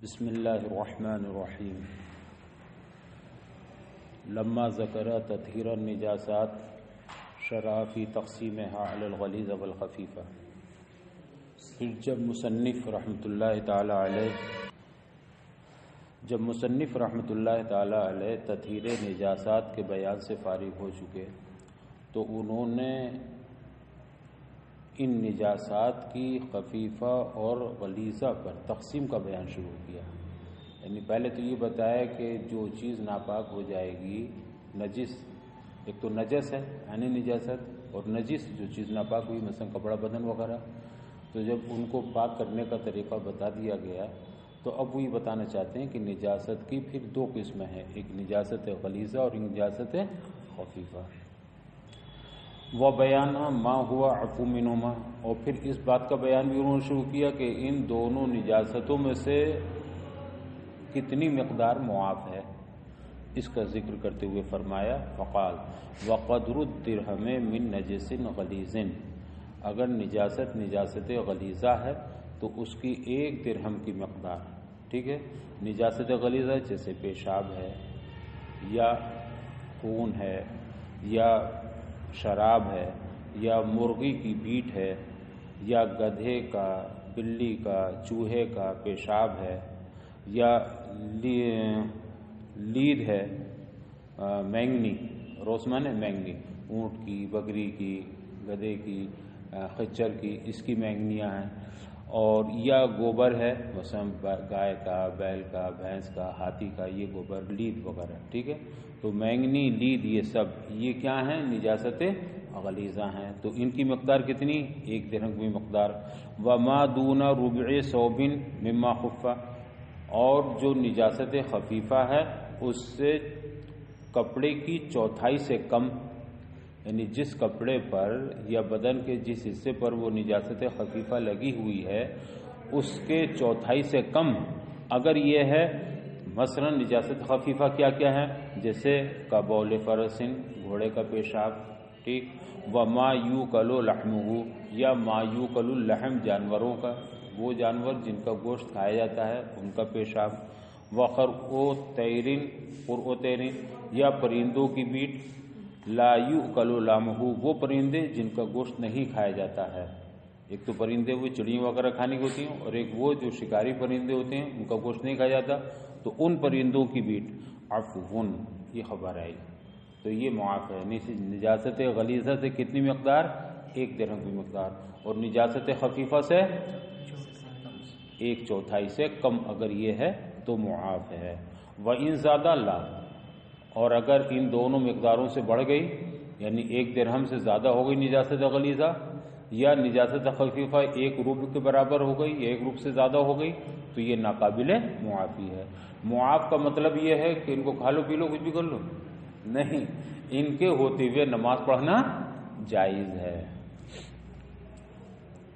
بسم اللہ الرحمن الرحیم لما ذکر تطہیر النجاسات شرع فی تقسیمها علی الغلیظ والخفیفہ۔ پھر جب مصنف رحمۃ اللہ تعالی علیہ تطہیر نجاسات کے بیان سے فارغ ہو چکے تو انہوں نے ان نجاسات کی خفیفہ اور غلیظہ پر تقسیم کا بیان شروع کیا۔ یعنی پہلے تو یہ بتایا کہ جو چیز ناپاک ہو جائے گی نجس، ایک تو نجس ہے یعنی نجاست، اور نجس جو چیز ناپاک ہوئی مثلا کپڑا بدن وغیرہ، تو جب ان کو پاک کرنے کا طریقہ بتا دیا گیا تو اب وہی بتانا چاہتے ہیں کہ نجاست کی پھر دو قسمیں ہیں، ایک نجاست غلیظہ اور نجاست خفیفہ۔ وَبَيَانَ مَا هُوَ عَفْوٌ مِنْهُمَا، اور پھر اس بات کا بیان بھی انہوں نے شروع کیا کہ ان دونوں نجاستوں میں سے کتنی مقدار معاف ہے، اس کا ذکر کرتے ہوئے فرمایا فقال وَقَدْرُ الدِّرْهَمِ مِنْ نَجِسٍ غَلِيظٍ، اگر نجاست غلیظہ ہے تو اس کی ایک درہم کی مقدار، ٹھیک ہے، نجاست غلیظہ جیسے پیشاب ہے یا خون ہے یا شراب ہے یا مرغی کی بیٹ ہے یا گدھے کا، بلی کا، چوہے کا پیشاب ہے یا لید ہے، مینگنی، روسمن ہے مینگنی، اونٹ کی، بکری کی، گدھے کی، خچر کی، اس کی مینگنیاں ہیں، اور یا گوبر ہے مثلا گائے کا، بیل کا، بھینس کا، ہاتھی کا، یہ گوبر لید وغیرہ، ٹھیک ہے، تو مینگنی، لید، یہ سب یہ کیا ہیں، نجاست غلیظہ ہیں، تو ان کی مقدار کتنی، ایک درہم کی مقدار۔ وما دون ربع ثوب مما خف، اور جو نجاست خفیفہ ہے اس سے کپڑے کی چوتھائی سے کم، یعنی جس کپڑے پر یا بدن کے جس حصے پر وہ نجاست خفیفہ لگی ہوئی ہے اس کے چوتھائی سے کم اگر یہ ہے، مثلا نجاست خفیفہ کیا کیا ہے، جیسے کبول فرسن، گھوڑے کا پیشاب، ٹھیک، وما یوکل لحمہ، یا ما یوکل اللحم، جانوروں کا، وہ جانور جن کا گوشت کھایا جاتا ہے ان کا پیشاب، وخرعوطیرن، قرعوطیرن، یا پرندوں کی بیٹ، لا یؤکل لحمہ، وہ پرندے جن کا گوشت نہیں کھایا جاتا ہے، ایک تو پرندے وہ چڑیاں وغیرہ کھانے کی ہوتی ہیں اور ایک وہ جو شکاری پرندے ہوتے ہیں ان کا گوشت نہیں کھایا جاتا، تو ان پرندوں کی بیٹ عفون، یہ خبر آئی تو یہ معاف ہے۔ نجاست غلیظہ سے کتنی مقدار، ایک درہم کی مقدار، اور نجاست خفیفہ سے ایک چوتھائی سے کم اگر یہ ہے تو معاف ہے۔ وَإِن زَادَ اللَّهُ، اور اگر ان دونوں مقداروں سے بڑھ گئی، یعنی ایک درہم سے زیادہ ہو گئی نجاست غلیظہ یا نجاست خفیفہ ایک ربع کے برابر ہو گئی یا ایک ربع سے زیادہ ہو گئی تو یہ ناقابل معافی ہے۔ معاف کا مطلب یہ ہے کہ ان کو کھا لو پی لو کچھ بھی کر لو، نہیں، ان کے ہوتے ہوئے نماز پڑھنا جائز ہے۔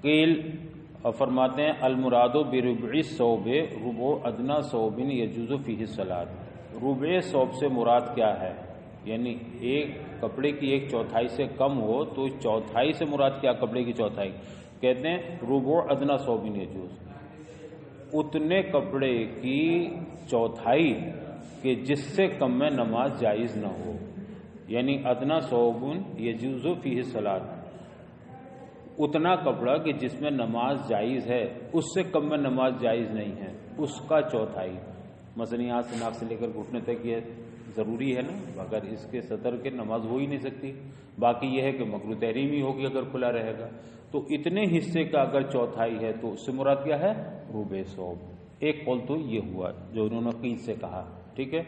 قیل، اور فرماتے ہیں المراد بربع الثوب ربع ادنی ثوب یجوز فیہ الصلاۃ، ربع ثوب سے مراد کیا ہے، یعنی ایک کپڑے کی ایک چوتھائی سے کم ہو تو چوتھائی سے مراد کیا، کپڑے کی چوتھائی، کہتے ہیں ربع ادنی ثوب یجوز، اتنے کپڑے کی چوتھائی کہ جس سے کم میں نماز جائز نہ ہو، یعنی ادنی ثوب یجوز فیہ الصلاۃ، اتنا کپڑا کہ جس میں نماز جائز ہے، اس سے کم میں نماز جائز نہیں ہے، اس کا چوتھائی، مثلا یہاں سے ناک سے لے کر گھٹنے تک یہ ضروری ہے نا، اگر اس کے سطر کے نماز ہو ہی نہیں سکتی، باقی یہ ہے کہ مکروہ تحریمی ہوگی اگر کھلا رہے گا، تو اتنے حصے کا اگر چوتھائی ہے تو اس سے مراد کیا ہے، ربع ثوب۔ ایک قول تو یہ ہوا جو انہوں نے قیل سے کہا، ٹھیک ہے،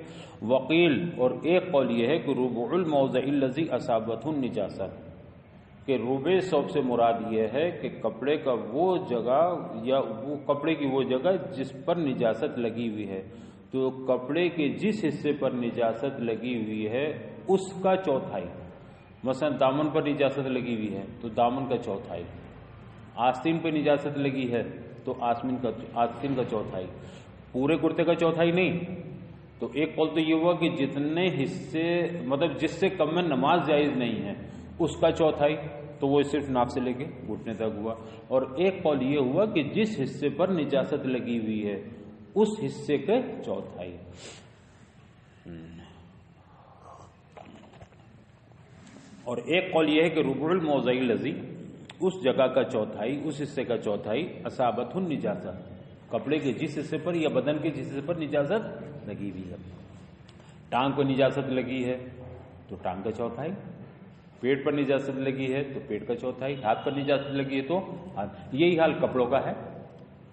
وقیل، اور ایک قول یہ ہے کہ ربع الموضع الذی اصابتہ النجاسۃ، کہ ربع ثوب سے مراد یہ ہے کہ کپڑے کا وہ جگہ یا وہ کپڑے کی وہ جگہ جس پر نجاست لگی ہوئی ہے، تو کپڑے کے جس حصے پر نجاست لگی ہوئی ہے اس کا چوتھائی، مثلا دامن پر نجاست لگی ہوئی ہے تو دامن کا چوتھائی، آستین پہ نجاست لگی ہے تو آستین کا چوتھائی، پورے کرتے کا چوتھائی نہیں، تو ایک قول تو یہ ہوا کہ جتنے حصے مطلب جس سے کم میں نماز جائز نہیں ہے اس کا چوتھائی، تو وہ صرف ناک سے لے کے گھٹنے تک ہوا، اور ایک قول یہ ہوا کہ جس حصے پر نجاست لگی ہوئی ہے اس حصے کے چوتھائی. اور ایک قول یہ ہے کہ ربع الموضع الذی، اس جگہ کا چوتھائی، اس حصے کا چوتھائی، اصابتہ النجاسہ، کپڑے کے جس حصے پر یا بدن کے جس حصے پر نجاست لگی ہوئی ہے. ٹانگ کو نجاست لگی ہے تو ٹانگ کا چوتھائی، پیٹ پر نجاست لگی ہے تو پیٹ کا چوتھائی، ہاتھ پر نجاست لگی ہے تو ہاتھ. یہی حال کپڑوں کا ہے.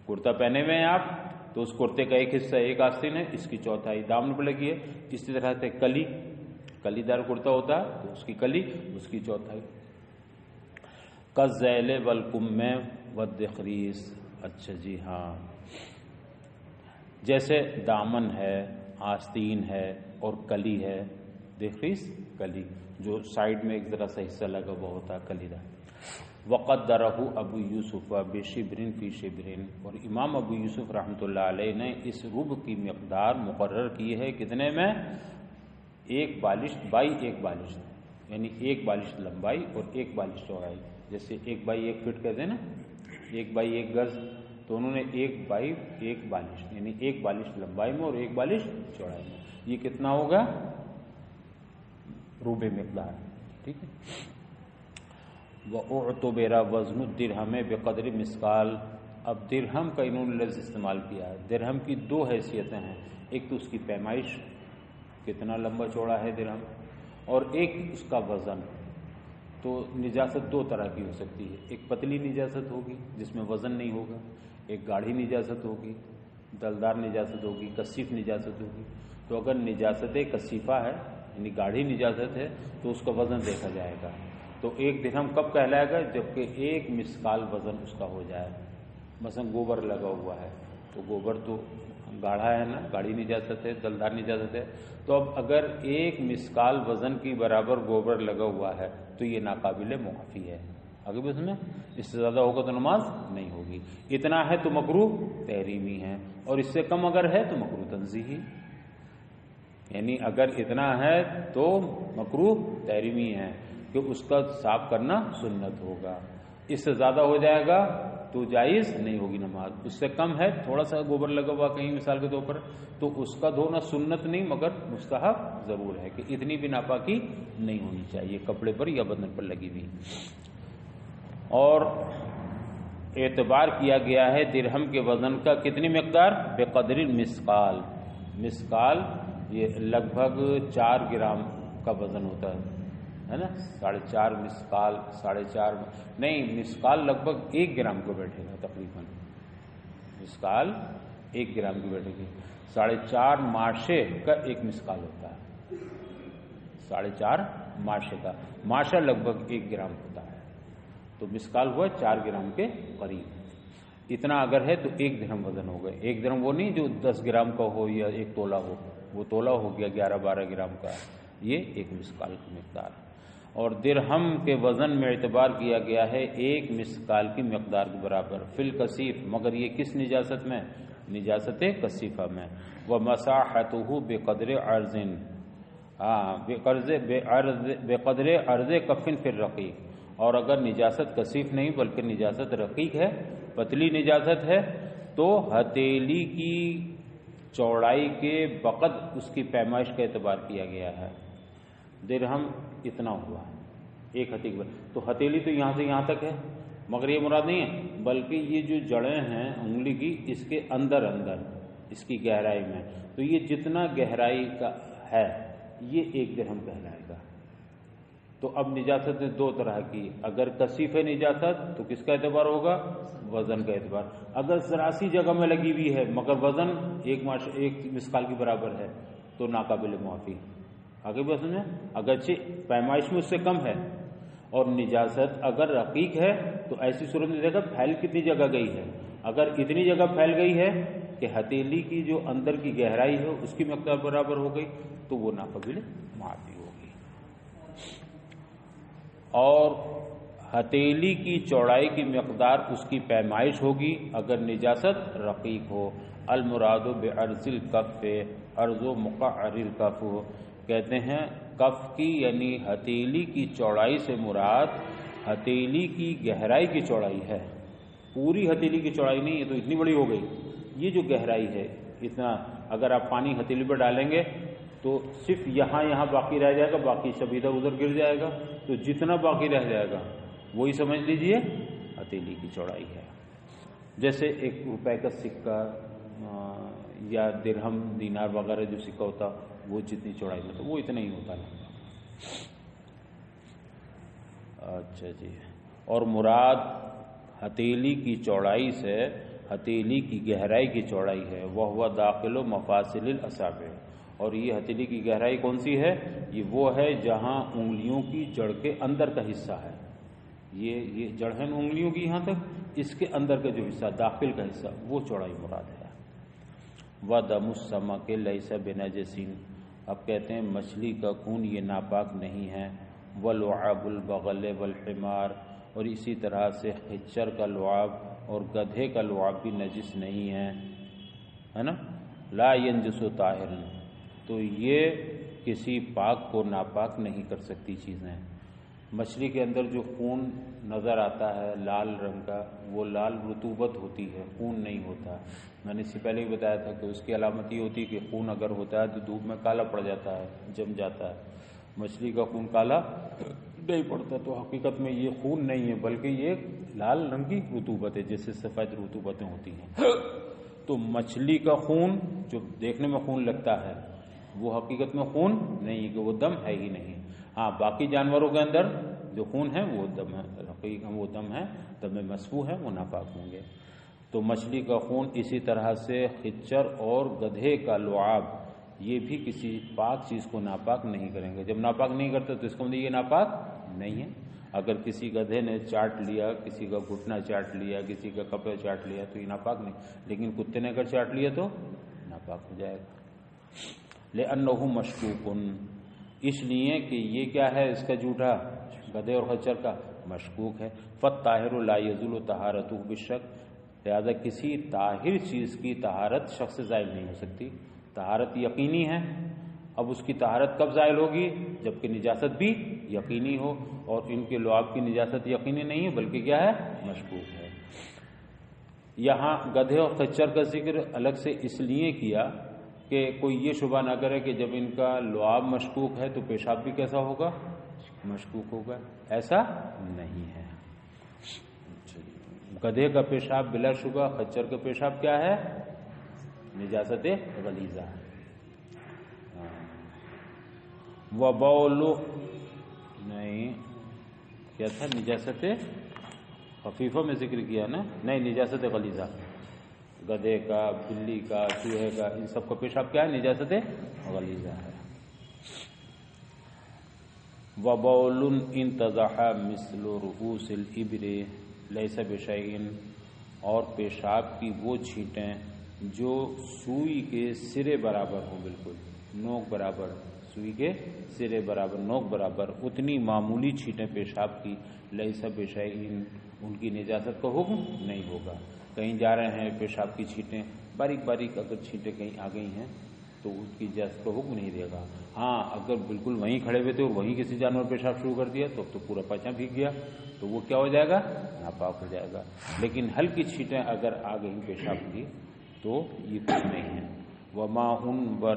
کرتا پہنے ہوئے ہیں آپ تو اس کرتے کا ایک حصہ ایک آستین ہے، اس کی چوتھائی دامن پر لگی ہے. اسی طرح سے کلی دار کرتا ہوتا ہے تو اس کی کلی، اس کی چوتھائی. کالذیل والکم والدخریس. اچھا جی ہاں، جیسے دامن ہے، آستین ہے اور کلی ہے. دخریس کلی جو سائڈ میں ایک ذرا سا حصہ لگا ہوا ہوتا ہے، کلی دار. وقدرہ ابو یوسف بشبرن فی شبرن. اور امام ابو یوسف رحمۃ اللہ علیہ نے اس ربع کی مقدار مقرر کی ہے کتنے میں؟ 1 بالشت بائی 1 بالشت، یعنی 1 بالشت لمبائی اور 1 بالشت چوڑائی. جیسے 1 بائی 1 فٹ کہتے ہیں نا، 1 بائی 1 گز، تو انہوں نے 1 بائی 1 بالشت، یعنی 1 بالشت لمبائی میں اور 1 بالشت چوڑائی میں. یہ کتنا ہوگا؟ ربع مقدار. ٹھیک ہے. وَأُعْتُبِرَ وَزْنُ الدِّرْهَمِ بِقَدْرِ مِثْقَال. اب درہم کا انہوں نے لفظ استعمال کیا ہے. درہم کی 2 حیثیتیں ہیں، ایک تو اس کی پیمائش، کتنا لمبا چوڑا ہے درہم، اور ایک اس کا وزن. تو نجاست 2 طرح کی ہو سکتی ہے. ایک پتلی نجاست ہوگی جس میں وزن نہیں ہوگا، ایک گاڑھی نجاست ہوگی، دلدار نجاست ہوگی، کثیف نجاست ہوگی. تو اگر نجاست کثیفہ ہے یعنی گاڑھی نجاست ہے تو اس کا وزن دیکھا جائے گا. تو 1 درہم کب کہلائے گا؟ جبکہ 1 مثقال وزن اس کا ہو جائے. مثلا گوبر لگا ہوا ہے تو گوبر تو گاڑھا ہے نا، گاڑھی نجاست ہے، دلدار نجاست ہے. تو اب اگر 1 مثقال وزن کی برابر گوبر لگا ہوا ہے تو یہ ناقابل معافی ہے. اگر اس میں اس سے زیادہ ہوگا تو نماز نہیں ہوگی. اتنا ہے تو مکروہ تحریمی ہے، اور اس سے کم اگر ہے تو مکروہ تنزیہی. یعنی اگر اتنا ہے تو مکروہ تحریمی ہے کہ اس کا صاف کرنا سنت ہوگا. اس سے زیادہ ہو جائے گا تو جائز نہیں ہوگی نماز. اس سے کم ہے، تھوڑا سا گوبر لگا ہوا کہیں مثال کے طور پر، تو اس کا دھونا سنت نہیں مگر مستحب ضرور ہے کہ اتنی بھی ناپاکی نہیں ہونی چاہیے کپڑے پر یا بدن پر لگی ہوئی. اور اعتبار کیا گیا ہے درہم کے وزن کا کتنی مقدار؟ بقدر المثقال. مثقال یہ لگ بھگ 4 گرام کا وزن ہوتا ہے نا. 4.5 مثقال، 4.5 نہیں، مثقال لگ بھگ 1 گرام کو بیٹھے گا تقریباً. مثقال 1 گرام کی بیٹھے گی. 4.5 ماشے کا 1 مثقال ہوتا ہے. 4.5 ماشے کا، ماشا لگ بھگ 1 گرام ہوتا ہے. تو مثقال ہوا 4 گرام کے قریب. اتنا اگر ہے تو 1 درہم وزن ہو گئے. 1 درہم وہ نہیں جو 10 گرام کا ہو یا 1 تولہ ہو، وہ تولہ ہو گیا 11-12 گرام کا. یہ 1 مثقال کی مقدار. اور درہم کے وزن میں اعتبار کیا گیا ہے 1 مثقال کی مقدار کے برابر. فی الکثیف، مگر یہ کس نجاست میں؟ نجاست کثیفہ میں. ومساحتہ بقدر عرض، بقدر عرض کفن فی الرقیق. اور اگر نجاست کثیف نہیں بلکہ نجاست رقیق ہے، پتلی نجاست ہے، تو ہتھیلی کی چوڑائی کے بقد اس کی پیمائش کا اعتبار کیا گیا ہے. درہم اتنا ہوا 1 ہتھیلی، تو ہتھیلی تو یہاں سے یہاں تک ہے، مگر یہ مراد نہیں ہے، بلکہ یہ جو جڑیں ہیں انگلی کی اس کے اندر اس کی گہرائی میں، تو یہ جتنا گہرائی کا ہے یہ 1 درہم کہلائے گا. تو اب نجاست 2 طرح کی، اگر کثیف ہے نجاست تو کس کا اعتبار ہوگا؟ وزن کا اعتبار. اگر ذرا سی جگہ میں لگی ہوئی ہے مگر وزن 1 مثقال کی برابر ہے تو ناقابل معافی. آگے بھی سمجھیں، اگرچہ پیمائش میں اس سے کم ہے. اور نجاست اگر رقیق ہے تو ایسی صورت میں دیکھا پھیل کتنی جگہ گئی ہے. اگر اتنی جگہ پھیل گئی ہے کہ ہتھیلی کی جو اندر کی گہرائی ہے اس کی مقدار برابر ہو گئی تو وہ ناقابل معافی ہوگی. اور ہتھیلی کی چوڑائی کی مقدار اس کی پیمائش ہوگی اگر نجاست رقیق ہو. المراد بعرض الکف، عرض و مقعر الکف. کہتے ہیں کف کی یعنی ہتھیلی کی چوڑائی سے مراد ہتھیلی کی گہرائی کی چوڑائی ہے. پوری ہتھیلی کی چوڑائی نہیں ہے تو اتنی بڑی ہو گئی. یہ جو گہرائی ہے اتنا اگر آپ پانی ہتھیلی پر ڈالیں گے تو صرف یہاں باقی رہ جائے گا، باقی سب ادھر ادھر گر جائے گا، تو جتنا باقی رہ جائے گا وہی سمجھ لیجئے ہتھیلی کی چوڑائی ہے۔ جیسے 1 روپے کا سکہ یا درہم دینار وغیرہ جو سکہ ہوتا وہ جتنی چوڑائی میں تو وہ اتنا ہی ہوتا ہے۔ اچھا جی، اور مراد ہتھیلی کی چوڑائی سے ہتھیلی کی گہرائی کی چوڑائی ہے، وہ داخل و مفاصل الاصابع، اور یہ ہتھیلی کی گہرائی کون سی ہے؟ یہ وہ ہے جہاں انگلیوں کی جڑ کے اندر کا حصہ ہے، یہ جڑ ہے انگلیوں کی یہاں تک، اس کے اندر کا جو حصہ داخل کا حصہ وہ چوڑائی مراد ہے۔ وَدَمُ السَّمَكِ لَيْسَ بِنَجِسٍ، اب کہتے ہیں مچھلی کا خون یہ ناپاک نہیں ہے۔ وَلُعَابُ الْبَغَلِ وَالْحِمَارِ، اور اسی طرح سے خچر کا لعاب اور گدھے کا لعاب بھی نجس نہیں ہے نا۔ لا ينجس طاہر، تو یہ کسی پاک کو ناپاک نہیں کر سکتی چیزیں۔ مچھلی کے اندر جو خون نظر آتا ہے لال رنگ کا، وہ لال رطوبت ہوتی ہے، خون نہیں ہوتا۔ میں نے اس سے پہلے بھی بتایا تھا کہ اس کی علامت یہ ہوتی ہے کہ خون اگر ہوتا ہے تو دھوپ میں کالا پڑ جاتا ہے، جم جاتا ہے۔ مچھلی کا خون کالا نہیں پڑتا، تو حقیقت میں یہ خون نہیں ہے بلکہ یہ لال رنگ کی رطوبت ہے، جیسے سفید رطوبتیں ہوتی ہیں۔ تو مچھلی کا خون جو دیکھنے میں خون لگتا ہے وہ حقیقت میں خون نہیں، کہ وہ دم ہے ہی نہیں۔ ہاں باقی جانوروں کے اندر جو خون ہے وہ دم ہے، حقیقت وہ دم ہے، دم مسفوح ہے، وہ ناپاک ہوں گے۔ تو مچھلی کا خون، اسی طرح سے خچر اور گدھے کا لعاب، یہ بھی کسی پاک چیز کو ناپاک نہیں کریں گے۔ جب ناپاک نہیں کرتے تو اس کا مطلب یہ ناپاک نہیں ہے۔ اگر کسی گدھے نے چاٹ لیا، کسی کا گھٹنا چاٹ لیا، کسی کا کپڑا چاٹ لیا تو یہ ناپاک نہیں، لیکن کتے نے اگر چاٹ لیا تو ناپاک ہو جائے گا۔ لأنہ مشکوک، اس لیے کہ یہ کیا ہے، اس کا جھوٹا گدھے اور خچر کا مشکوک ہے۔ فالطاہر لا یزول طہارتہ بالشک، لہذا کسی طاہر چیز کی طہارت شک سے زائل نہیں ہو سکتی۔ طہارت یقینی ہے، اب اس کی طہارت کب زائل ہوگی؟ جبکہ نجاست بھی یقینی ہو، اور ان کے لعاب کی نجاست یقینی نہیں ہے بلکہ کیا ہے، مشکوک ہے۔ یہاں گدھے اور خچر کا ذکر الگ سے اس لیے کیا کہ کوئی یہ شبہ نہ کرے کہ جب ان کا لعاب مشکوک ہے تو پیشاب بھی کیسا ہوگا، مشکوک ہوگا، ایسا نہیں ہے۔ گدھے کا پیشاب بلا شبہ، خچر کا پیشاب کیا ہے، نجاست غلیظہ ہے۔ وبول نہیں کیا تھا، نجاست خفیفہ میں ذکر کیا نا، نہیں نجاست غلیظہ، گدھے کا، بلی کا، چوہے کا، ان سب کا پیشاب کیا ہے، نجاست غلیظہ ہے۔ وبول انتضح مثل رؤوس الابر لیس بشیء، اور پیشاب کی وہ چھینٹیں جو سوئی کے سرے برابر ہوں، بالکل نوک برابر، سوئی کے سرے برابر، نوک برابر، اتنی معمولی چھینٹیں پیشاب کی، لیس بشیء، ان کی نجاست کا حکم نہیں ہوگا۔ کہیں جا رہے ہیں، پیشاب کی چھینٹیں باریک باریک اگر چھینٹیں کہیں آ گئی ہیں تو اس کی اجازت کا حکم نہیں دے گا۔ ہاں اگر بالکل وہیں کھڑے ہوئے تھے اور وہیں کسی جانور پیشاب شروع کر دیا تو پورا پاچا بھیگ گیا، تو وہ کیا ہو جائے گا، ناپاک ہو جائے گا۔ لیکن ہلکی چھینٹیں اگر آ گئیں پیشاب کی تو یہ کچھ نہیں ہے۔ وَمَاءٌ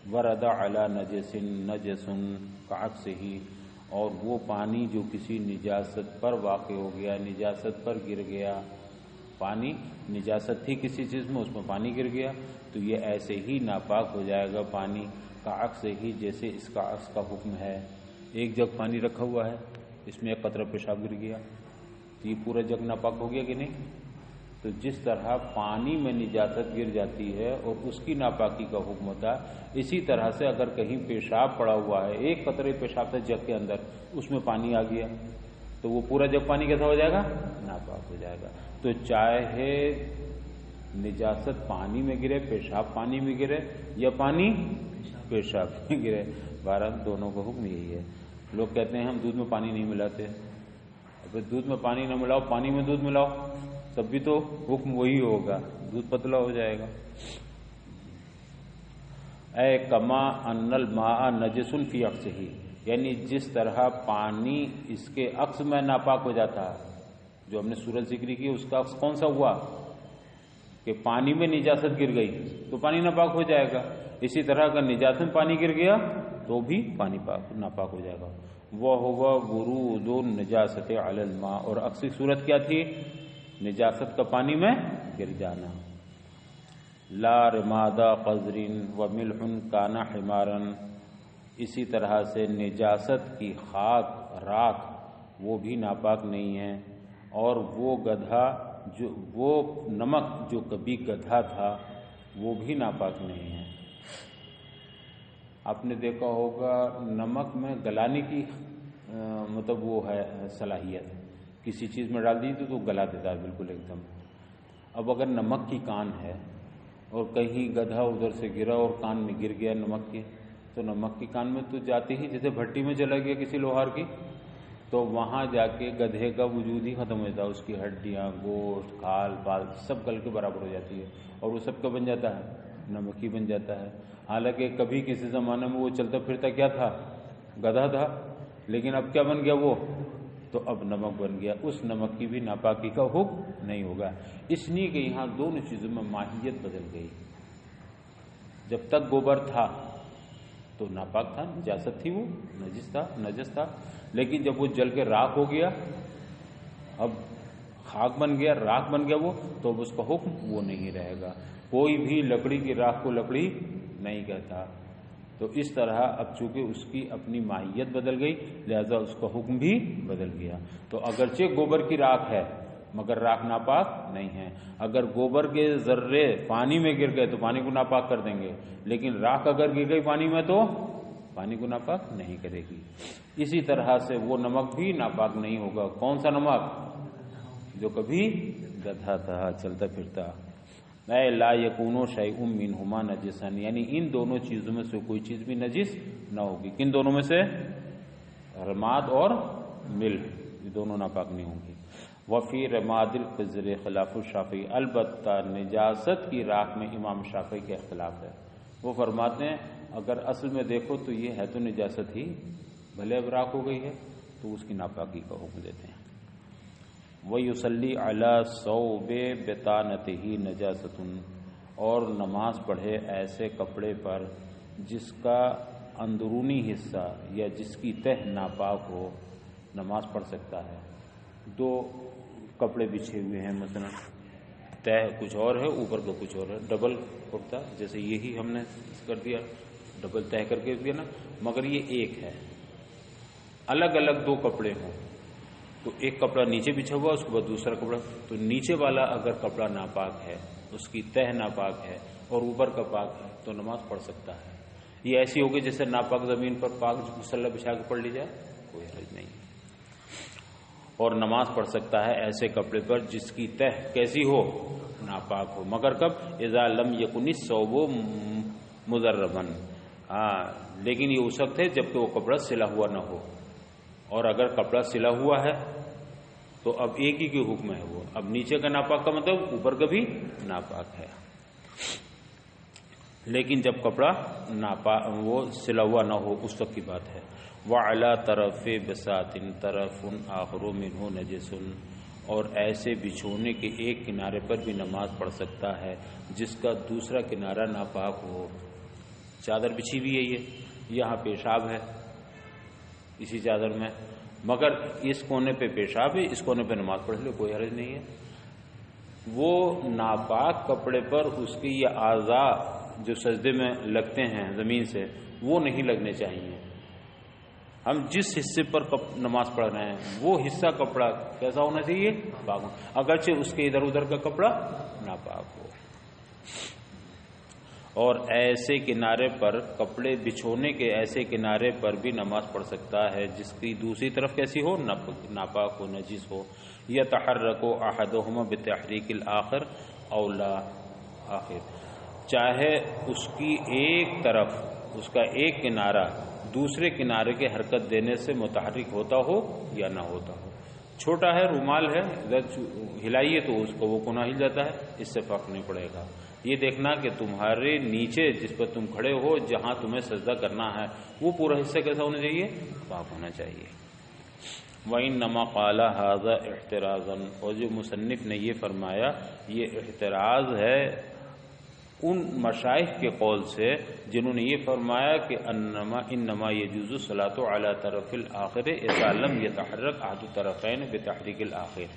وَرَدَ عَلَى نَجَسٍ كَعَكْسِهِ، اور وہ پانی جو کسی نجاست پر واقع ہو گیا، نجاست پر گر گیا، پانی نجاست تھی کسی چیز میں، اس میں پانی گر گیا تو یہ ایسے ہی ناپاک ہو جائے گا پانی، کعکس ہی، جیسے اس کا عکس کا حکم ہے۔ ایک جگ پانی رکھا ہوا ہے، اس میں ایک قطرہ پیشاب گر گیا تو یہ پورا جگ ناپاک ہو گیا کہ نہیں؟ تو جس طرح پانی میں نجاست گر جاتی ہے اور اس کی ناپاکی کا حکم ہوتا ہے، اسی طرح سے اگر کہیں پیشاب پڑا ہوا ہے، ایک قطرے پیشاب تھا جگ کے اندر، اس میں پانی آ گیا تو وہ پورا جگ پانی کیسا ہو جائے گا، ناپاک ہو جائے گا۔ تو چاہے نجاست پانی میں گرے، پیشاب پانی میں گرے، یا پانی پیشاب میں گرے، بہرحال دونوں کا حکم یہی ہے۔ لوگ کہتے ہیں ہم دودھ میں پانی نہیں ملاتے، اگر دودھ میں پانی نہ ملاؤ، پانی میں دودھ ملاؤ تب بھی تو حکم وہی ہوگا، دودھ پتلا ہو جائے گا۔ اے کما ان الماء نجس فی عکسہ، یعنی جس طرح پانی اس کے عکس میں ناپاک ہو جاتا ہے، جو ہم نے صورت ذکری کی اس کا عکس کون سا ہوا، کہ پانی میں نجاست گر گئی تو پانی ناپاک ہو جائے گا، اسی طرح اگر نجاست میں پانی گر گیا تو بھی پانی ناپاک ہو جائے گا۔ وَهُوَ وُرُودُ النَّجَاسَةِ عَلَى الْمَاءِ، اور اکثر صورت کیا تھی؟ نجاست کا پانی میں گر جانا۔ لا رماد قذر وملح کان حمارا، اسی طرح سے نجاست کی خاک راکھ وہ بھی ناپاک نہیں ہے، اور وہ گدھا جو وہ نمک جو کبھی گدھا تھا وہ بھی ناپاک نہیں ہے۔ آپ نے دیکھا ہوگا نمک میں گلانے کی مطلب وہ ہے صلاحیت، کسی چیز میں ڈال دی تو گلا دیتا ہے بالکل ایک دم۔ اب اگر نمک کی کان ہے اور کہیں گدھا ادھر سے گرا اور کان میں گر گیا نمک کے، تو نمک کی کان میں تو جاتے ہی جیسے بھٹی میں چلا گیا کسی لوہار کی، تو وہاں جا کے گدھے کا وجود ہی ختم ہو جاتا ہے، اس کی ہڈیاں، گوشت، کھال پال سب گل کے برابر ہو جاتی ہے، اور وہ سب کا بن جاتا ہے، نمک ہی بن جاتا ہے۔ حالانکہ کبھی کسی زمانے میں وہ چلتا پھرتا کیا تھا؟ گدھا تھا، لیکن اب کیا بن گیا وہ؟ تو اب نمک بن گیا، اس نمک کی بھی ناپاکی کا حکم نہیں ہوگا۔ اس لیے کہ یہاں دونوں چیزوں میں ماہیت بدل گئی۔ جب تک گوبر تھا تو ناپاک تھا، نجاست تھی، وہ نجس تھا، لیکن جب وہ جل کے راکھ ہو گیا، اب خاک بن گیا، راکھ بن گیا وہ، تو اب اس کا حکم وہ نہیں رہے گا۔ کوئی بھی لکڑی کی راکھ کو لکڑی نہیں کہتا۔ تو اس طرح اب چونکہ اس کی اپنی ماہیت بدل گئی لہذا اس کا حکم بھی بدل گیا۔ تو اگرچہ گوبر کی راکھ ہے مگر راکھ ناپاک نہیں ہے۔ اگر گوبر کے ذرے پانی میں گر گئے تو پانی کو ناپاک کر دیں گے، لیکن راکھ اگر گر گئی پانی میں تو پانی کو ناپاک نہیں کرے گی۔ اسی طرح سے وہ نمک بھی ناپاک نہیں ہوگا۔ کون سا نمک؟ جو کبھی گدھا تھا، چلتا پھرتا۔ اے لا یکون شیء منہما نجسا، یعنی ان دونوں چیزوں میں سے کوئی چیز بھی نجس نہ ہوگی۔ کن دونوں میں سے؟ رماد اور ملح، یہ دونوں ناپاک نہیں ہوں گی۔ وفی رماد القذر خلاف الشافعی، البتہ نجاست کی راکھ میں امام شافعی کے اختلاف ہے۔ وہ فرماتے ہیں اگر اصل میں دیکھو تو یہ ہے تو نجاست ہی، بھلے اب راکھ ہو گئی ہے تو اس کی ناپاکی کا حکم دیتے ہیں۔ وَيُصَلِّ عَلَى ثَوْبِ بِطَانَتِهِ نَجَاسَةٌ، اور نماز پڑھے ایسے کپڑے پر جس کا اندرونی حصہ یا جس کی تہ ناپاک ہو، نماز پڑھ سکتا ہے۔ دو کپڑے بچھے ہوئے ہیں، مثلا تہ کچھ اور ہے اوپر کا کچھ اور ہے، ڈبل کرتا، جیسے یہی ہم نے کر دیا ڈبل تہ کر کے دیا نا، مگر یہ ایک ہے۔ الگ الگ دو کپڑے ہوں تو ایک کپڑا نیچے بچھا ہوا اس کے بعد دوسرا کپڑا، تو نیچے والا اگر کپڑا ناپاک ہے، اس کی تہ ناپاک ہے اور اوپر کا پاک ہے تو نماز پڑھ سکتا ہے۔ یہ ایسی ہوگی جیسے ناپاک زمین پر پاک مصلی بچھا کے پڑھ لی جائے، کوئی حرج نہیں۔ اور نماز پڑھ سکتا ہے ایسے کپڑے پر جس کی تہ کیسی ہو؟ ناپاک ہو، مگر کب؟ اذا لم یکن الثوب مضربا، لیکن یہ اس وقت ہے جبکہ وہ کپڑا سلا ہوا نہ ہو۔ اور اگر کپڑا سلا ہوا ہے تو اب ایک ہی کے حکم ہے، وہ اب نیچے کا ناپاک کا مطلب اوپر کا بھی ناپاک ہے، لیکن جب کپڑا وہ سلا ہوا نہ ہو اس وقت کی بات ہے۔ وَعَلَى طَرَفِ بِسَاطٍ طَرَفٌ آخَرُ مِنْهُ نَجِسٌ، اور ایسے بچھونے کے ایک کنارے پر بھی نماز پڑھ سکتا ہے جس کا دوسرا کنارہ ناپاک ہو۔ چادر بچھی ہوئی ہے، یہاں پیشاب ہے اسی چادر میں، مگر اس کونے پہ پیشاب ہے، اس کونے پہ نماز پڑھ لے، کوئی حرج نہیں ہے۔ وہ ناپاک کپڑے پر اس کی یہ اعضاء جو سجدے میں لگتے ہیں زمین سے وہ نہیں لگنے چاہیے۔ ہم جس حصے پر نماز پڑھ رہے ہیں وہ حصہ کپڑا کیسا ہونا چاہیے؟ پاک، اگرچہ اس کے ادھر ادھر کا کپڑا ناپاک ہو۔ اور ایسے کنارے پر کپڑے بچھونے کے ایسے کنارے پر بھی نماز پڑھ سکتا ہے جس کی دوسری طرف کیسی ہو؟ ناپاک ہو، نجس ہو۔ یتحرک احدہما بتحریک الآخر او لا آخر، چاہے اس کی ایک طرف اس کا ایک کنارہ دوسرے کنارے کے حرکت دینے سے متحرک ہوتا ہو یا نہ ہوتا ہو۔ چھوٹا ہے، رومال ہے، ہلائیے تو اس کو وہ کونا ہل جاتا ہے، اس سے فرق نہیں پڑے گا۔ یہ دیکھنا کہ تمہارے نیچے جس پر تم کھڑے ہو جہاں تمہیں سجدہ کرنا ہے وہ پورا حصہ کیسا ہونا چاہیے؟ پاک ہونا چاہیے۔ وَإِنَّمَا قَالَ هَذَا احترازًا، اور جو مصنف نے یہ فرمایا یہ احتراز ہے ان مشائخ کے قول سے جنہوں نے یہ فرمایا کہ انما يجوز الصلاة على طرف الآخر اذا لم يتحرك احد الطرفين بتحریک الآخر۔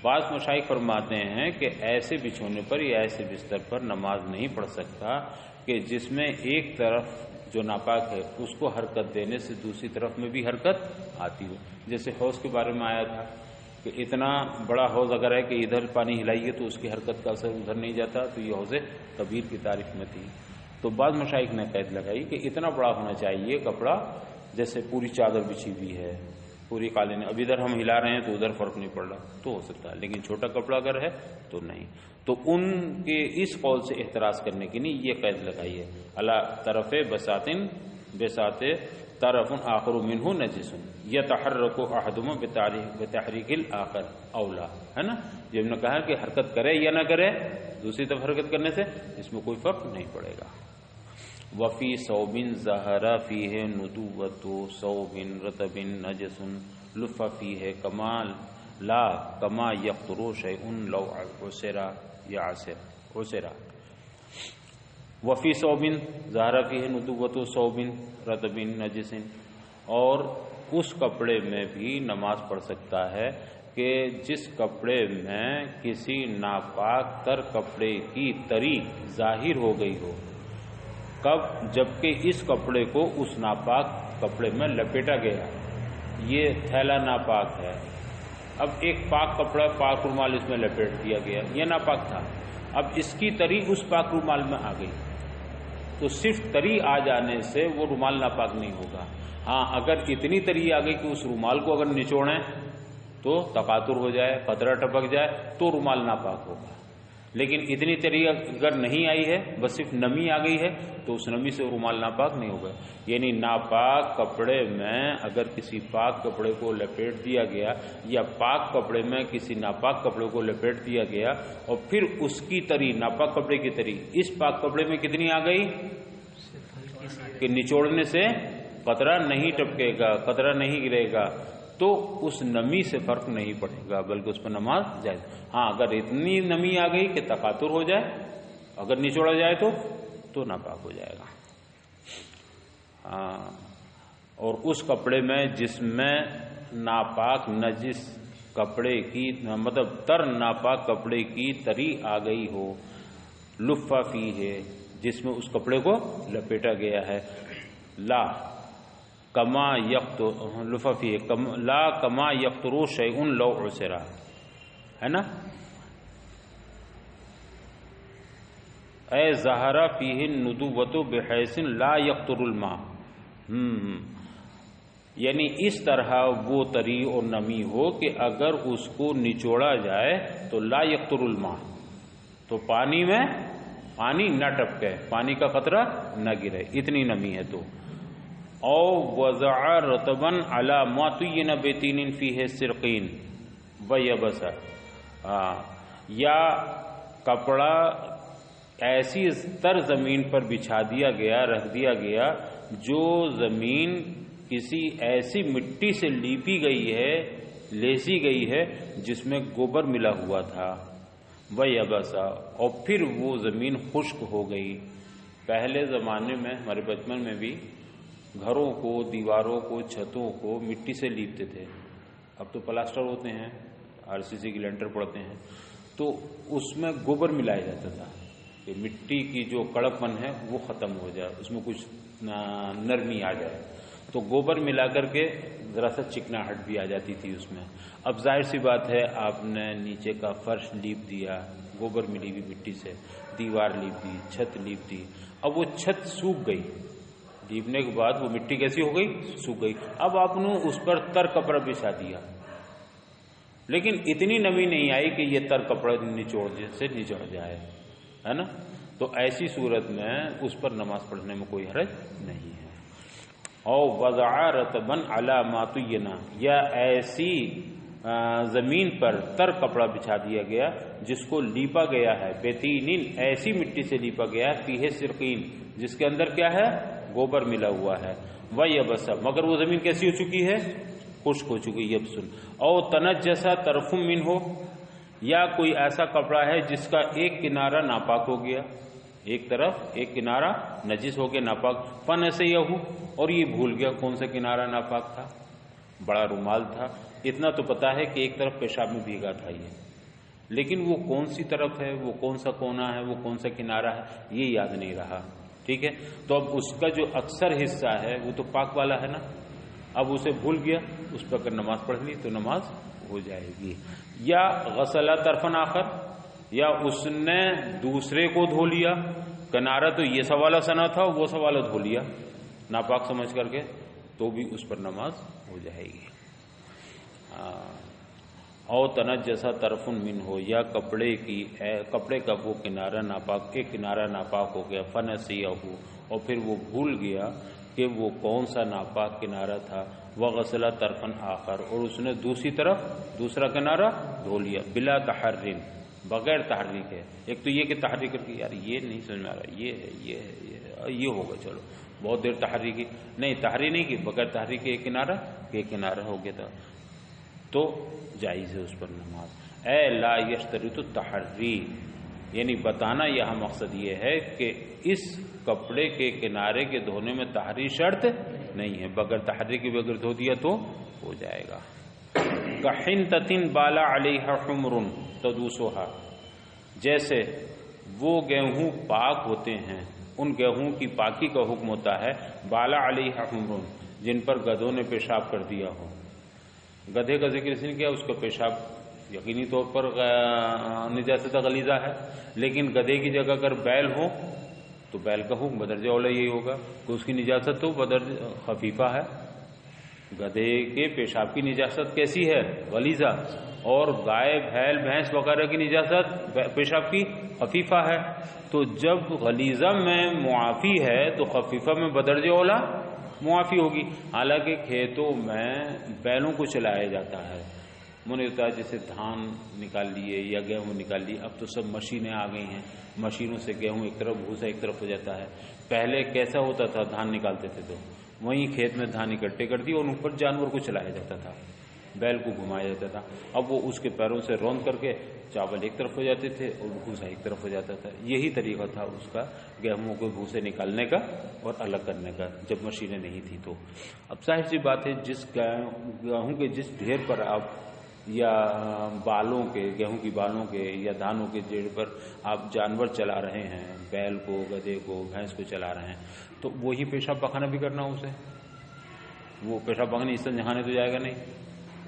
بعض مشائخ فرماتے ہیں کہ ایسے بچھونے پر یا ایسے بستر پر نماز نہیں پڑھ سکتا کہ جس میں ایک طرف جو ناپاک ہے اس کو حرکت دینے سے دوسری طرف میں بھی حرکت آتی ہو۔ جیسے حوض کے بارے میں آیا تھا کہ اتنا بڑا حوض اگر ہے کہ ادھر پانی ہلائیے تو اس کی حرکت کا اثر ادھر نہیں جاتا، تو یہ حوض کبیر کی تعریف میں تھی۔ تو بعض مشائخ نے قید لگائی کہ اتنا بڑا ہونا چاہیے کپڑا، جیسے پوری چادر بچھی ہوئی ہے، پوری قالین، اب ادھر ہم ہلا رہے ہیں تو ادھر فرق نہیں پڑ رہا تو ہو سکتا ہے، لیکن چھوٹا کپڑا اگر ہے تو نہیں۔ تو ان کے اس قول سے احتراز کرنے کی نہیں یہ قید لگائی ہے، اللہ طرف بساتن بسات طرف آخر منہ نجس یتحرک احدہما بتحریک الاخر اولا، ہے نا، جب نے کہا کہ حرکت کرے یا نہ کرے دوسری طرف حرکت کرنے سے اس میں کوئی فرق نہیں پڑے گا۔ وفی ثوب ظہر فیہ ندوۃ ثوب رطب نجس لف فیہ کمال لا کما یقطر شیء لو عسر یا عسر۔ وفی ثوب ظہر فیہ ندوۃ ثوب رطب نجس، اور اس کپڑے میں بھی نماز پڑھ سکتا ہے کہ جس کپڑے میں کسی ناپاک تر کپڑے کی تری ظاہر ہو گئی ہو۔ کب؟ جبکہ اس کپڑے کو اس ناپاک کپڑے میں لپیٹا گیا، یہ تھیلا ناپاک ہے، اب ایک پاک کپڑا پاک رومال اس میں لپیٹ دیا گیا، یہ ناپاک تھا، اب اس کی تری اس پاک رومال میں آ گئی، تو صرف تری آ جانے سے وہ رومال ناپاک نہیں ہوگا۔ ہاں اگر اتنی تری آ گئی کہ اس رومال کو اگر نچوڑیں تو تقاطر ہو جائے، قطرہ ٹپک جائے تو رومال ناپاک ہوگا، لیکن اتنی تری اگر نہیں آئی ہے، بس صرف نمی آ گئی ہے تو اس نمی سے رومال ناپاک نہیں ہوگا۔ یعنی ناپاک کپڑے میں اگر کسی پاک کپڑے کو لپیٹ دیا گیا یا پاک کپڑے میں کسی ناپاک کپڑے کو لپیٹ دیا گیا اور پھر اس کی تری ناپاک کپڑے کی تری اس پاک کپڑے میں کتنی آ گئی کہ نچوڑنے سے قطرہ نہیں ٹپکے گا، قطرہ نہیں گرے گا، تو اس نمی سے فرق نہیں پڑے گا بلکہ اس پر نماز جائز۔ ہاں اگر اتنی نمی آ گئی کہ تقاطر ہو جائے، اگر نچوڑا جائے تو ناپاک ہو جائے گا۔ اور اس کپڑے میں جس میں ناپاک نجس کپڑے کی مطلب تر ناپاک کپڑے کی تری آ گئی ہو، لفہ فی ہے، جس میں اس کپڑے کو لپیٹا گیا ہے، لا کما لفافی لا کما یقطر شیء لو عسر، ہے نا، اے ظہر فیہ الندوۃ بحیث لا یقطر الماء، یعنی اس طرح وہ تری اور نمی ہو کہ اگر اس کو نچوڑا جائے تو لا یقطر الماء، تو پانی میں پانی نہ ٹپکے، پانی کا قطرہ نہ گرے، اتنی نمی ہے تو۔ او وضع رطبا علی ما طین بطین فیہ سرقین ویبس، یا کپڑا ایسی تر زمین پر بچھا دیا گیا، رکھ دیا گیا جو زمین کسی ایسی مٹی سے لیپی گئی ہے، لیسی گئی ہے جس میں گوبر ملا ہوا تھا، ویبس، اور پھر وہ زمین خشک ہو گئی۔ پہلے زمانے میں ہمارے بچپن میں بھی گھروں کو، دیواروں کو، چھتوں کو مٹی سے لیپتے تھے، اب تو پلاسٹر ہوتے ہیں، RCC کی لینٹر پڑتے ہیں، تو اس میں گوبر ملایا جاتا تھا کہ مٹی کی جو کڑک پن ہے وہ ختم ہو جائے، اس میں کچھ نرمی آ جائے، تو گوبر ملا کر کے ذرا سا چکناہٹ بھی آ جاتی تھی اس میں۔ اب ظاہر سی بات ہے آپ نے نیچے کا فرش لیپ دیا گوبر ملی ہوئی مٹی سے، دیوار لیپ دی، چھت لیپ دی، اب وہ چھت سوکھ گئی، لیپنے کے بعد وہ مٹی کیسی ہو گئی؟ سوکھ گئی، اب آپ نے اس پر تر کپڑا بچھا دیا، لیکن اتنی نمی نہیں آئی کہ یہ تر کپڑا نچوڑ جائے، ہے نا، تو ایسی صورت میں اس پر نماز پڑھنے میں کوئی حرج نہیں ہے۔ او وضع رطبا علی ما طین، یا ایسی زمین پر تر کپڑا بچھا دیا گیا جس کو لیپا گیا ہے، بطین، ایسی مٹی سے لیپا گیا ہے، فیہ سرقین، جس کے اندر کیا ہے؟ گوبر ملا ہوا ہے، ویبس، مگر وہ زمین کیسی ہو چکی ہے؟ خشک ہو چکی یبسن، او تنجسا طرف من ہو، یا کوئی ایسا کپڑا ہے جس کا ایک کنارہ ناپاک ہو گیا، ایک طرف ایک کنارہ نجس ہو گیا ناپاک، فنسیہ، اور یہ بھول گیا کون سا کنارہ ناپاک تھا، بڑا رومال تھا، اتنا تو پتا ہے کہ ایک طرف پیشاب میں بھیگا تھا یہ، لیکن وہ کون سی طرف ہے، وہ کون سا کونا ہے، وہ کون سا کنارہ ہے، یہ یاد نہیں رہا، ٹھیک ہے، تو اب اس کا جو اکثر حصہ ہے وہ تو پاک والا ہے نا، اب اسے بھول گیا، اس پر اگر نماز پڑھ لی تو نماز ہو جائے گی۔ یا غسل طرفن آخر، یا اس نے دوسرے کو دھو لیا، کنارہ تو یہ سوالہ سنا تھا، وہ سوالہ دھو لیا ناپاک سمجھ کر کے، تو بھی اس پر نماز ہو جائے گی۔ او تنجسا طرف من ہو، یا کپڑے کا وہ کنارہ ناپاک، ایک کنارہ ناپاک ہو گیا، فنسیہ ہو، اور پھر وہ بھول گیا کہ وہ کون سا ناپاک کنارہ تھا، وغسل طرفن آخر، اور اس نے دوسری طرف دوسرا کنارہ دھو لیا، بلا تحرین، بغیر تحریک ہے، ایک تو یہ کہ تحریک کر کے یار یہ نہیں سمجھ میں آ رہا، یہ ہے یہ ہے یہ ہوگا، چلو بہت دیر تحریک کی، نہیں تحریک نہیں کی، بغیر تحریک کے ایک کنارہ ہو گیا تھا، تو جائز ہے اس پر نماز۔ اے لا یشترط التحری، یعنی بتانا یہاں مقصد یہ ہے کہ اس کپڑے کے کنارے کے دھونے میں تحری شرط نہیں ہے، بغیر تحری کے بغیر دھو دیا تو ہو جائے گا۔ کحنطۃ بالا علیہ حمر تدوسھا، جیسے وہ گیہوں پاک ہوتے ہیں، ان گیہوں کی پاکی کا حکم ہوتا ہے، بالا علیہ حمر، جن پر گدھوں نے پیشاب کر دیا ہو۔ گدھے کا ذکر اس نے کیا، اس کا پیشاب یقینی طور پر نجاست غلیظہ ہے، لیکن گدھے کی جگہ اگر بیل ہو تو بیل کا حکم بدرجہ اولا یہی ہوگا کہ اس کی نجاست تو بدرجہ خفیفہ ہے۔ گدھے کے پیشاب کی نجاست کیسی ہے، غلیظہ، اور گائے بھیل بھینس وغیرہ کی نجاست پیشاب کی خفیفہ ہے، تو جب غلیظہ میں معافی ہے تو خفیفہ میں بدرجہ اولا معافی ہوگی۔ حالانکہ کھیتوں میں بیلوں کو چلایا جاتا ہے، من ہوتا ہے جیسے دھان نکال لیے یا گیہوں نکال لیے، اب تو سب مشینیں آ گئی ہیں، مشینوں سے گیہوں ایک طرف بھوسا ایک طرف ہو جاتا ہے۔ پہلے کیسا ہوتا تھا، دھان نکالتے تھے تو وہیں کھیت میں دھان اکٹھے کر دی اور ان پر جانور کو چلایا جاتا تھا، بیل کو گھمایا جاتا تھا، اب وہ اس کے پیروں سے روند کر کے چاول ایک طرف ہو جاتے تھے اور بھوسا ایک طرف ہو جاتا تھا۔ یہی طریقہ تھا اس کا گیہوں کو بھوسے نکالنے کا اور الگ کرنے کا، جب مشینیں نہیں تھی تو۔ اب ظاہر سی بات ہے، جس گیہوں کے جس ڈھیر پر آپ یا بالوں کے، گیہوں کی بالوں کے یا دھانوں کے ڈھیر پر آپ جانور چلا رہے ہیں، بیل کو، گدھے کو، بھینس کو چلا رہے ہیں، تو وہی پیشاب پخانا بھی کرنا اسے، وہ پیشاب پخانے اس طرح نہانے تو جائے گا نہیں،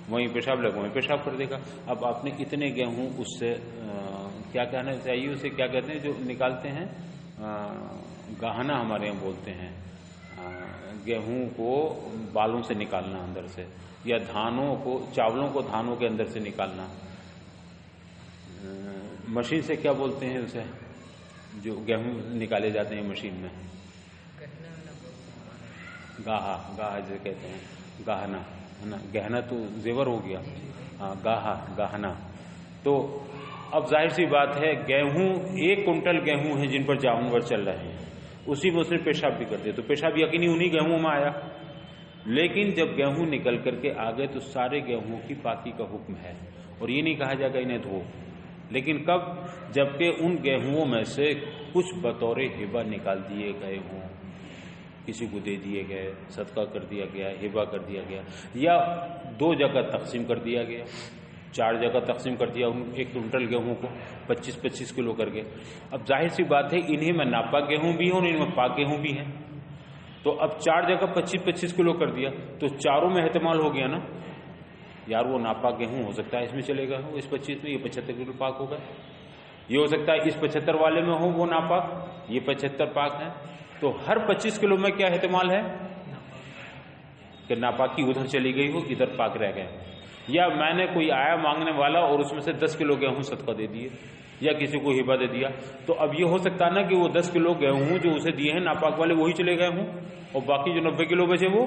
وہیں پیشاب لگا وہیں پیشاب کر دے گا۔ اب آپ نے اتنے گیہوں اس سے کیا کہنا چاہیے، اسے کیا کہتے ہیں جو نکالتے ہیں، گہنا ہمارے یہاں بولتے ہیں، گیہوں کو بالوں سے نکالنا اندر سے، یا دھانوں کو، چاولوں کو دھانوں کے اندر سے نکالنا، مشین سے کیا بولتے ہیں اسے جو گیہوں نکالے جاتے ہیں مشین میں، گاہا جسے کہتے ہیں، گاہنا ہے نا، گہنا تو زیور ہو گیا، ہاں گاہنا۔ تو اب ظاہر سی بات ہے، گیہوں 1 کنٹل گیہوں ہیں جن پر جانور چل رہے ہیں، اسی میں اس نے پیشاب بھی کر دیا، تو پیشاب یقینی انہی گیہوں میں آیا، لیکن جب گیہوں نکل کر کے آ گئے تو سارے گیہوں کی پاکی کا حکم ہے، اور یہ نہیں کہا جائے گا انہیں دھو، لیکن کب، جبکہ ان گیہوں میں سے کچھ بطور ہبہ نکال دیے گئے ہوں، کسی کو دے دیے گئے، صدقہ کر دیا گیا، ہبہ کر دیا گیا، یا 2 جگہ تقسیم کر دیا گیا، 4 جگہ تقسیم کر دیا 1 کنٹل گیہوں کو 25-25 کلو کر کے۔ اب ظاہر سی بات ہے، انہیں میں ناپاک گیہوں بھی ہیں اور ان میں پاک گیہوں بھی ہیں، تو اب 4 جگہ 25-25 کلو کر دیا تو چاروں میں احتمال ہو گیا نا، یار وہ ناپاک گیہوں ہو سکتا ہے اس میں چلے گا، اس 25 میں، یہ 75 کلو پاک ہوگا، یہ ہو سکتا ہے اس 75 والے میں ہو وہ ناپاک، یہ 75 پاک ہیں، تو ہر 25 کلو میں کیا احتمال ہے کہ ناپاکی ادھر چلی گئی ہو، ادھر پاک رہ گئے، یا میں نے کوئی آیا مانگنے والا اور اس میں سے 10 کلو گیہوں صدقہ دے دیے یا کسی کو ہبہ دے دیا، تو اب یہ ہو سکتا نا کہ وہ 10 کلو گیہوں جو اسے دیے ہیں ناپاک والے وہی چلے گئے ہوں اور باقی جو 90 کلو بچے وہ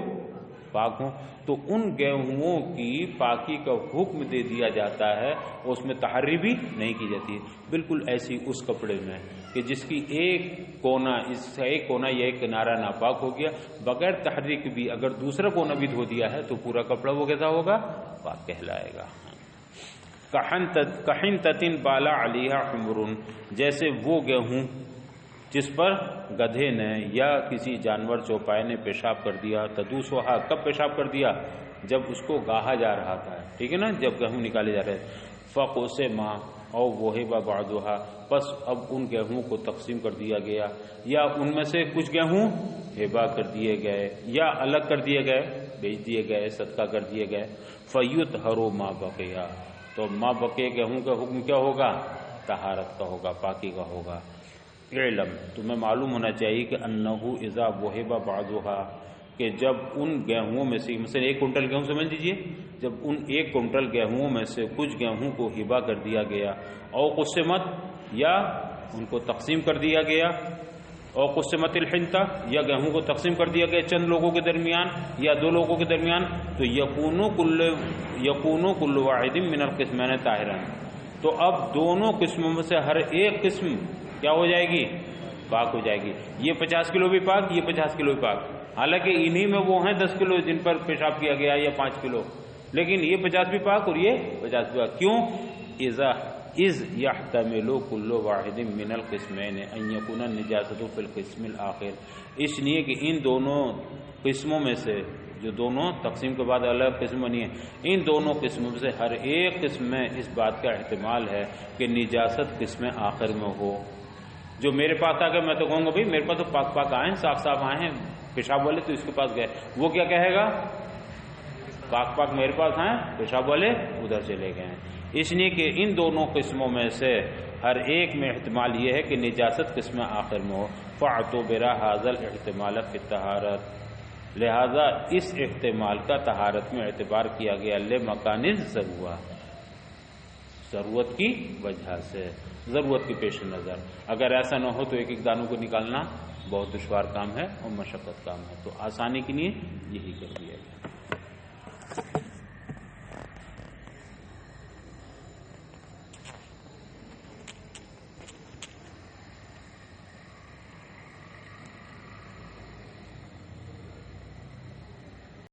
پاک ہوں، تو ان گیہوں کی پاکی کا حکم دے دیا جاتا ہے اور اس میں تحری بھی نہیں کی جاتی ہے۔ بالکل ایسی اس کپڑے میں کہ جس کی ایک کونا، اس سے ایک کونا یا ایک کنارہ ناپاک ہو گیا، بغیر تحریک بھی اگر دوسرا کونا بھی دھو دیا ہے تو پورا کپڑا وہ کیسا ہوگا؟ پاک کہلائے گا۔ کحنطۃ بالا علیہا حمر، جیسے وہ گیہوں جس پر گدھے نے یا کسی جانور چوپائے نے پیشاب کر دیا، تدوسھا، کب پیشاب کر دیا؟ جب اس کو گاہا جا رہا تھا، ٹھیک ہے نا، جب گیہوں نکالے جا رہے تھے۔ فقسم او وہب بعضھا، پس اب ان گیہوں کو تقسیم کر دیا گیا، یا ان میں سے کچھ گیہوں ہبا کر دیے گئے یا الگ کر دیے گئے، بیچ دیے گئے، صدقہ کر دیے گئے۔ فیطہر ما بقیا، تو ما بقیہ گیہوں کا حکم کیا ہوگا؟ طہارت کا ہوگا، پاکی کا ہوگا۔ علم، تمہیں معلوم ہونا چاہیے کہ انہ اذا وہب بعضھا، کہ جب ان گیہوں میں سے، مثلا 1 کنٹل گیہوں سمجھ لیجیے، جب ان 1 کنٹل گیہوں میں سے کچھ گیہوں کو ہبا کر دیا گیا، او قسمت، یا ان کو تقسیم کر دیا گیا، او قسمت الحنطہ، یا گیہوں کو تقسیم کر دیا گیا چند لوگوں کے درمیان یا 2 لوگوں کے درمیان، تو یکون کل واحد من القسمین طاہرا، تو اب دونوں قسموں میں سے ہر ایک قسم کیا ہو جائے گی؟ پاک ہو جائے گی۔ یہ 50 کلو بھی پاک، یہ 50 کلو بھی پاک، حالانکہ انہی میں وہ ہیں 10 کلو جن پر پیشاب کیا گیا یا 5 کلو، لیکن یہ 50 بھی پاک اور یہ 50 بھی پاک۔ کیوں؟ اذ يحتمل كل واحد من القسمين ان يكون النجاسة في القسم الآخر، اس لیے کہ ان دونوں قسموں میں سے، جو دونوں تقسیم کے بعد الگ قسم بنی ہے، ان دونوں قسموں سے ہر ایک قسم میں اس بات کا احتمال ہے کہ نجاست قسم آخر میں ہو۔ جو میرے پاس آ گئے، میں تو کہوں گا بھائی میرے پاس تو پاک پاک آئے ہیں، صاف صاف آئے ہیں، پیشاب والے تو اس کے پاس گئے، وہ کیا کہے گا؟ پاک پاک میرے پاس آئے، پیشاب والے ادھر چلے گئے ہیں۔ اس لیے کہ ان دونوں قسموں میں سے ہر ایک میں احتمال یہ ہے کہ نجاست قسم آخر میں ہو۔ فاعتبر هذا الاحتمال فی الطہارۃ، لہذا اس احتمال کا طہارت میں اعتبار کیا گیا، لمکان الضرورۃ، ضرورت کی وجہ سے، ضرورت کی پیش نظر۔ اگر ایسا نہ ہو تو ایک ایک دانوں کو نکالنا بہت دشوار کام ہے اور مشقت کام ہے، تو آسانی کے لیے یہی کر دیا گیا۔